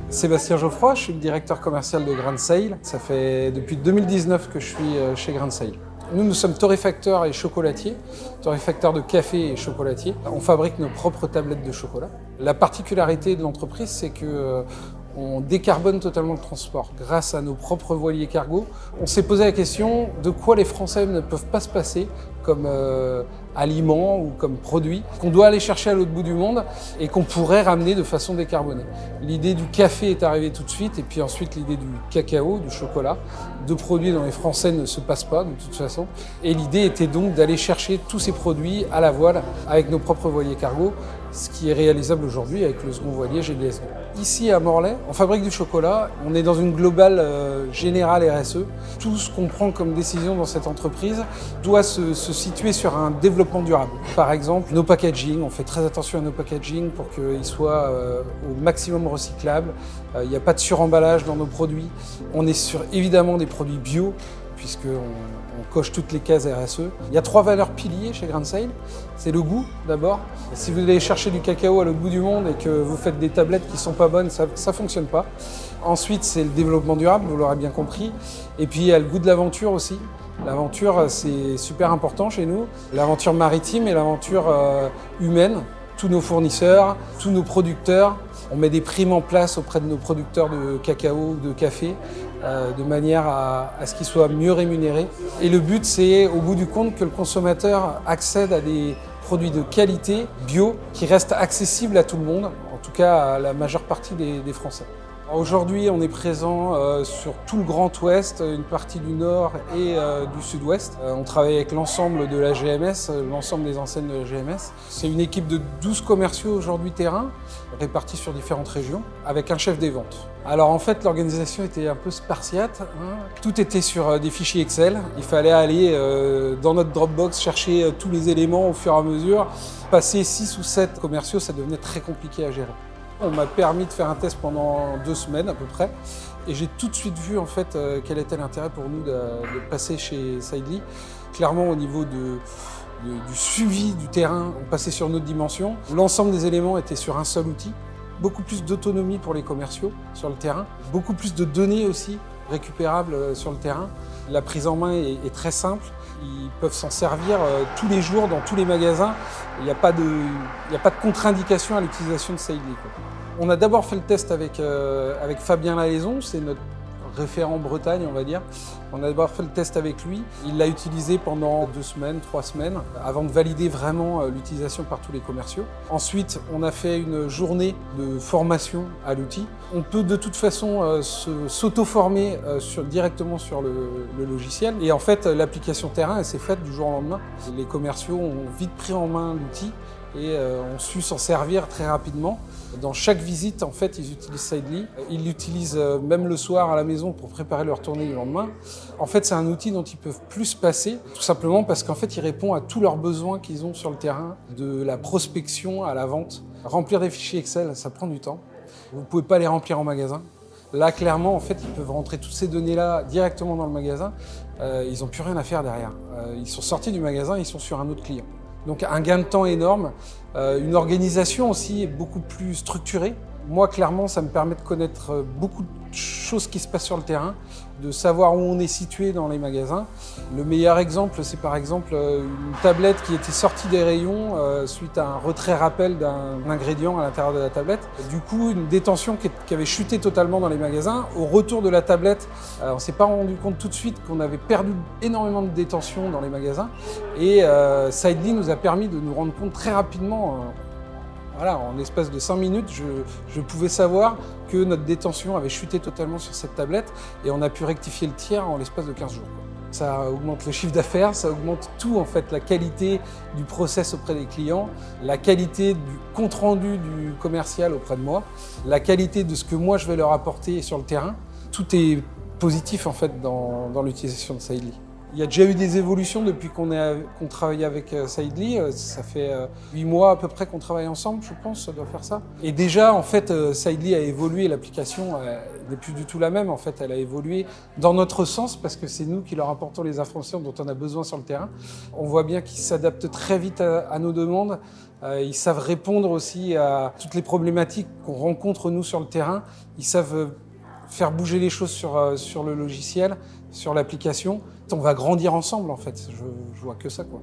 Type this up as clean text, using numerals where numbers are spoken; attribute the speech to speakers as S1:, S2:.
S1: Sébastien Geoffroy, je suis le directeur commercial de Grain de Seil. Ça fait depuis 2019 que je suis chez Grain de Seil. Nous sommes torréfacteurs et chocolatiers, torréfacteurs de café et chocolatiers. On fabrique nos propres tablettes de chocolat. La particularité de l'entreprise, c'est que on décarbone totalement le transport. Grâce à nos propres voiliers cargo, on s'est posé la question de quoi les Français ne peuvent pas se passer comme aliments ou comme produits qu'on doit aller chercher à l'autre bout du monde et qu'on pourrait ramener de façon décarbonée. L'idée du café est arrivée tout de suite et puis ensuite l'idée du cacao, du chocolat, deux produits dont les Français ne se passent pas de toute façon. Et l'idée était donc d'aller chercher tous ces produits à la voile avec nos propres voiliers cargo, ce qui est réalisable aujourd'hui avec le second voilier GDS. Ici à Morlaix, on fabrique du chocolat, on est dans une globale générale RSE. Tout ce qu'on prend comme décision dans cette entreprise doit se situer sur un développement durable. Par exemple, nos packaging, on fait très attention à nos packaging pour qu'ils soient au maximum recyclables. Il n'y a pas de suremballage dans nos produits. On est sur évidemment des produits bio, puisqu'on coche toutes les cases RSE. Il y a 3 valeurs piliers chez Grain de Seil. C'est le goût d'abord. Si vous allez chercher du cacao à l'autre bout du monde et que vous faites des tablettes qui ne sont pas bonnes, ça ne fonctionne pas. Ensuite, c'est le développement durable, vous l'aurez bien compris. Et puis, il y a le goût de l'aventure aussi. L'aventure, c'est super important chez nous. L'aventure maritime et l'aventure humaine. Tous nos fournisseurs, tous nos producteurs. On met des primes en place auprès de nos producteurs de cacao ou de café de manière à ce qu'ils soient mieux rémunérés. Et le but, c'est au bout du compte que le consommateur accède à des produits de qualité, bio, qui restent accessibles à tout le monde, en tout cas à la majeure partie des Français. Aujourd'hui, on est présent sur tout le Grand Ouest, une partie du Nord et du Sud-Ouest. On travaille avec l'ensemble de la GMS, l'ensemble des enseignes de la GMS. C'est une équipe de 12 commerciaux aujourd'hui terrain, répartis sur différentes régions, avec un chef des ventes. Alors en fait, l'organisation était un peu spartiate. Tout était sur des fichiers Excel. Il fallait aller dans notre Dropbox chercher tous les éléments au fur et à mesure. Passer 6 ou 7 commerciaux, ça devenait très compliqué à gérer. On m'a permis de faire un test pendant 2 semaines à peu près et j'ai tout de suite vu en fait quel était l'intérêt pour nous de passer chez Seidli. Clairement au niveau du suivi du terrain, on passait sur une autre dimension. L'ensemble des éléments étaient sur un seul outil. Beaucoup plus d'autonomie pour les commerciaux sur le terrain, beaucoup plus de données aussi récupérables sur le terrain. La prise en main est très simple. Ils peuvent s'en servir tous les jours dans tous les magasins. Il n'y a pas de contre-indication à l'utilisation de Seidli. On a d'abord fait le test avec Fabien Lalaison, c'est notre référent Bretagne, on va dire. On a d'abord fait le test avec lui. Il l'a utilisé pendant 2 semaines, 3 semaines, avant de valider vraiment l'utilisation par tous les commerciaux. Ensuite, on a fait une journée de formation à l'outil. On peut de toute façon s'auto-former directement sur le logiciel. Et en fait, l'application terrain, elle s'est faite du jour au lendemain. Les commerciaux ont vite pris en main l'outil et ont su s'en servir très rapidement. Dans chaque visite, en fait, ils utilisent Seidli. Ils l'utilisent même le soir à la maison pour préparer leur tournée du lendemain. En fait, c'est un outil dont ils peuvent plus se passer, tout simplement parce qu'en fait, il répond à tous leurs besoins qu'ils ont sur le terrain, de la prospection à la vente. Remplir des fichiers Excel, ça prend du temps. Vous ne pouvez pas les remplir en magasin. Là, clairement, en fait, ils peuvent rentrer toutes ces données-là directement dans le magasin. Ils n'ont plus rien à faire derrière. Ils sont sortis du magasin, ils sont sur un autre client. Donc un gain de temps énorme, une organisation aussi beaucoup plus structurée. Moi, clairement, ça me permet de connaître beaucoup de choses qui se passent sur le terrain, de savoir où on est situé dans les magasins. Le meilleur exemple, c'est par exemple une tablette qui était sortie des rayons suite à un retrait rappel d'un ingrédient à l'intérieur de la tablette. Du coup, une détention qui avait chuté totalement dans les magasins. Au retour de la tablette, on ne s'est pas rendu compte tout de suite qu'on avait perdu énormément de détention dans les magasins. Et Seidli nous a permis de nous rendre compte très rapidement. Voilà, en l'espace de 5 minutes, je pouvais savoir que notre détention avait chuté totalement sur cette tablette et on a pu rectifier le tiers en l'espace de 15 jours. Ça augmente le chiffre d'affaires, ça augmente tout en fait, la qualité du process auprès des clients, la qualité du compte-rendu du commercial auprès de moi, la qualité de ce que moi je vais leur apporter sur le terrain. Tout est positif en fait dans l'utilisation de Seidli. Il y a déjà eu des évolutions depuis qu'on travaille avec Saïdly. Ça fait 8 mois à peu près qu'on travaille ensemble, je pense, ça doit faire ça. Et déjà, en fait, Saïdly a évolué, l'application n'est plus du tout la même. En fait, elle a évolué dans notre sens parce que c'est nous qui leur apportons les informations dont on a besoin sur le terrain. On voit bien qu'ils s'adaptent très vite à nos demandes. Ils savent répondre aussi à toutes les problématiques qu'on rencontre nous sur le terrain. Ils savent faire bouger les choses sur le logiciel, sur l'application. On va grandir ensemble en fait, je vois que ça quoi.